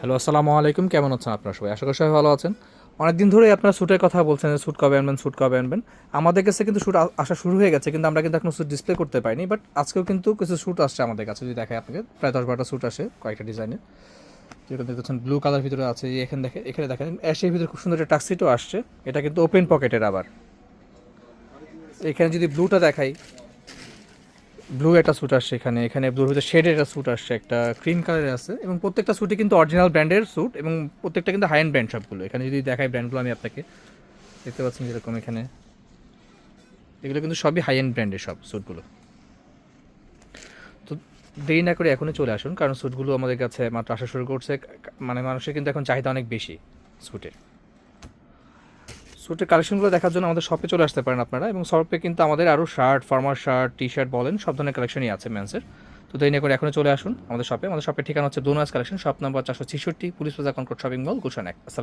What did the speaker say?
Hello, আসসালামু আলাইকুম। কেমন আছেন আপনারা সবাই? আশা করি সবাই ভালো আছেন। অনেকদিন ধরেই আপনারা স্যুটের কথা বলছেন যে স্যুট কবে আনবেন, স্যুট কবে আনবেন। আমাদের কাছে কিন্তু স্যুট আসা শুরু হয়ে গেছে, কিন্তু আমরা কিন্তু এখনো স্যুট ডিসপ্লে করতে পারিনি। বাট আজকেও কিন্তু কিছু স্যুট আসছে আমাদের কাছে, যদি দেখায় আপনাকে। প্রায় 10-12টা স্যুট আসে কয়েকটা ডিজাইনের। যেরকম দেখতেছেন ব্লু কালার ভিতরে আছে, এখানে দেখেন অ্যাশের ভিতরে খুব সুন্দর একটা টাক্সিটো আসছে। এটা কিন্তু ওপেন পকেটের আবার। এখানে যদি ব্লুটা দেখাই, ব্লু একটা স্যুট আসছে এখানে। এখানে ব্লুর ভিতরে শেডের একটা স্যুট আসছে, একটা ক্রিম কালারের আছে, এবং প্রত্যেকটা স্যুটই কিন্তু অরিজিনাল ব্র্যান্ডের স্যুট, এবং প্রত্যেকটা কিন্তু হাই এন্ড ব্র্যান্ড সবগুলো। এখানে যদি দেখাই ব্র্যান্ডগুলো আমি আপনাকে, দেখতে পাচ্ছেন যেরকম এখানে, এগুলো কিন্তু সবই হাই এন্ড ব্র্যান্ডের সব স্যুটগুলো। তো দেরি না করে এখনই চলে আসুন, কারণ স্যুটগুলো আমাদের কাছে মাত্র আসা শুরু করছে। মানে মানুষের কিন্তু এখন চাহিদা অনেক বেশি স্যুটের। স্যুটের কালেকশনগুলো দেখার জন্য আমাদের শপে চলে আসতে পারেন আপনারা, এবং শপে কিন্তু আমাদের আরও shirt, farmer shirt, T shirt বলেন, সব ধরনের কালেকশনই আছে মেন্সের। তো দেরি না করে এখনই চলে আসুন আমাদের শপে। আমাদের শপের ঠিকানা হচ্ছে দোনাস collection, shop number 466, police plaza concord shopping mall, Gulshan 1। আসসালাম।